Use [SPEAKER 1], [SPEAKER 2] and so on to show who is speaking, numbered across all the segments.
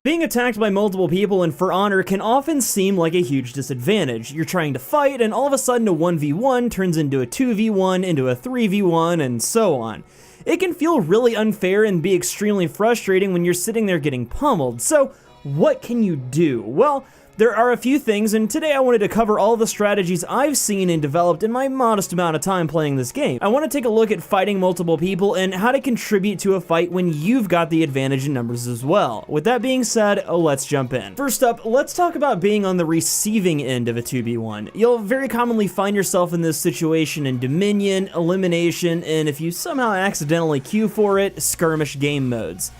[SPEAKER 1] Being attacked by multiple people in For Honor can often seem like a huge disadvantage. You're trying to fight, and all of a sudden a 1v1 turns into a 2v1, into a 3v1, and so on. It can feel really unfair and be extremely frustrating when you're sitting there getting pummeled. So, what can you do? Well, there are a few things, and today I wanted to cover all the strategies I've seen and developed in my modest amount of time playing this game. I want to take a look at fighting multiple people and how to contribute to a fight when you've got the advantage in numbers as well. With that being said, let's jump in. First up, let's talk about being on the receiving end of a 2v1. You'll very commonly find yourself in this situation in Dominion, Elimination, and if you somehow accidentally queue for it, Skirmish game modes.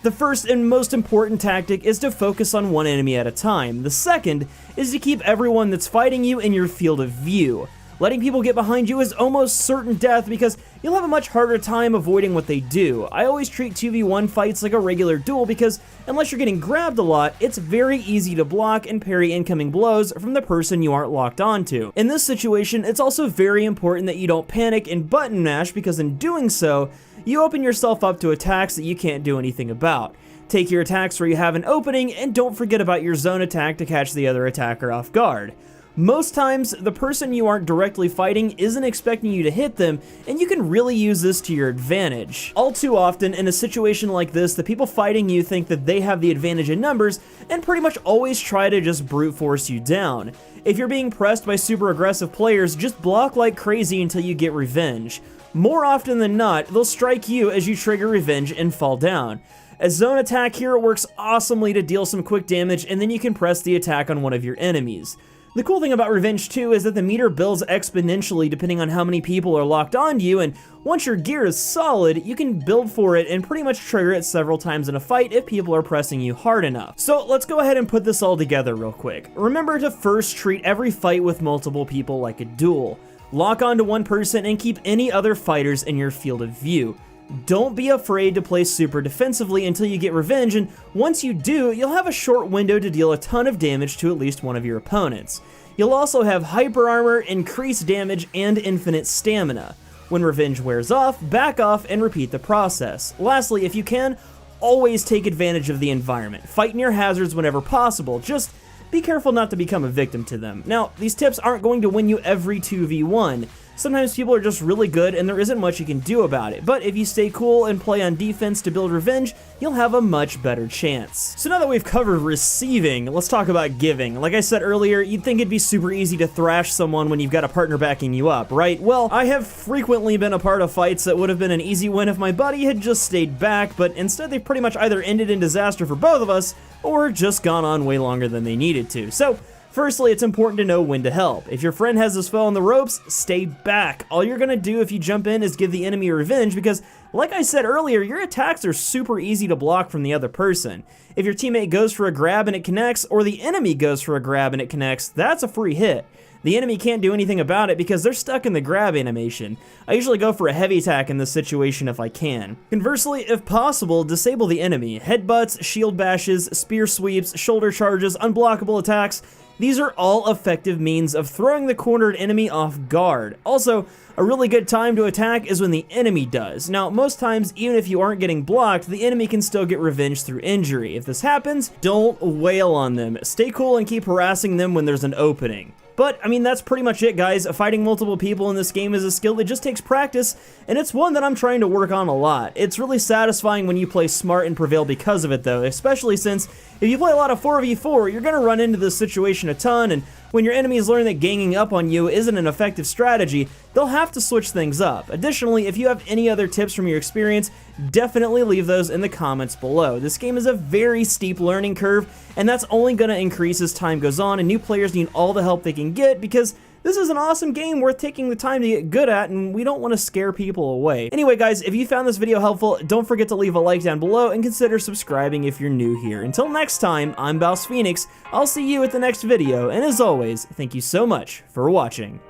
[SPEAKER 1] The first and most important tactic is to focus on one enemy at a time. The second is to keep everyone that's fighting you in your field of view. Letting people get behind you is almost certain death because you'll have a much harder time avoiding what they do. I always treat 2v1 fights like a regular duel because unless you're getting grabbed a lot, it's very easy to block and parry incoming blows from the person you aren't locked onto. In this situation, it's also very important that you don't panic and button mash because in doing so, you open yourself up to attacks that you can't do anything about. Take your attacks where you have an opening, and don't forget about your zone attack to catch the other attacker off guard. Most times, the person you aren't directly fighting isn't expecting you to hit them, and you can really use this to your advantage. All too often, in a situation like this, the people fighting you think that they have the advantage in numbers, and pretty much always try to just brute force you down. If you're being pressed by super aggressive players, just block like crazy until you get revenge. More often than not, they'll strike you as you trigger revenge and fall down. A zone attack here works awesomely to deal some quick damage, and then you can press the attack on one of your enemies. The cool thing about Revenge 2 is that the meter builds exponentially depending on how many people are locked onto you, and once your gear is solid, you can build for it and pretty much trigger it several times in a fight if people are pressing you hard enough. So let's go ahead and put this all together real quick. Remember to first treat every fight with multiple people like a duel. Lock onto one person and keep any other fighters in your field of view. Don't be afraid to play super defensively until you get revenge, and once you do, you'll have a short window to deal a ton of damage to at least one of your opponents. You'll also have hyper armor, increased damage, and infinite stamina. When revenge wears off, back off and repeat the process. Lastly, if you can, always take advantage of the environment. Fight near hazards whenever possible, just be careful not to become a victim to them. Now, these tips aren't going to win you every 2v1. Sometimes people are just really good and there isn't much you can do about it, but if you stay cool and play on defense to build revenge, you'll have a much better chance. So now that we've covered receiving, let's talk about giving. Like I said earlier, you'd think it'd be super easy to thrash someone when you've got a partner backing you up, right? Well, I have frequently been a part of fights that would have been an easy win if my buddy had just stayed back, but instead they've pretty much either ended in disaster for both of us, or just gone on way longer than they needed to. So, firstly, it's important to know when to help. If your friend has this foe on the ropes, stay back. All you're gonna do if you jump in is give the enemy revenge because, like I said earlier, your attacks are super easy to block from the other person. If your teammate goes for a grab and it connects, or the enemy goes for a grab and it connects, that's a free hit. The enemy can't do anything about it because they're stuck in the grab animation. I usually go for a heavy attack in this situation if I can. Conversely, if possible, disable the enemy. Headbutts, shield bashes, spear sweeps, shoulder charges, unblockable attacks. These are all effective means of throwing the cornered enemy off guard. Also, a really good time to attack is when the enemy does. Now, most times, even if you aren't getting blocked, the enemy can still get revenge through injury. If this happens, don't wail on them. Stay cool and keep harassing them when there's an opening. But, I mean, that's pretty much it, guys. Fighting multiple people in this game is a skill that just takes practice, and it's one that I'm trying to work on a lot. It's really satisfying when you play smart and prevail because of it, though, especially since if you play a lot of 4v4, you're going to run into this situation a ton, and when your enemies learn that ganging up on you isn't an effective strategy, they'll have to switch things up. Additionally, if you have any other tips from your experience, definitely leave those in the comments below. This game is a very steep learning curve, and that's only going to increase as time goes on, and new players need all the help they can get because this is an awesome game worth taking the time to get good at, and we don't want to scare people away. Anyway, guys, if you found this video helpful, don't forget to leave a like down below and consider subscribing if you're new here. Until next time, I'm BouseFeenux. I'll see you at the next video, and as always, thank you so much for watching.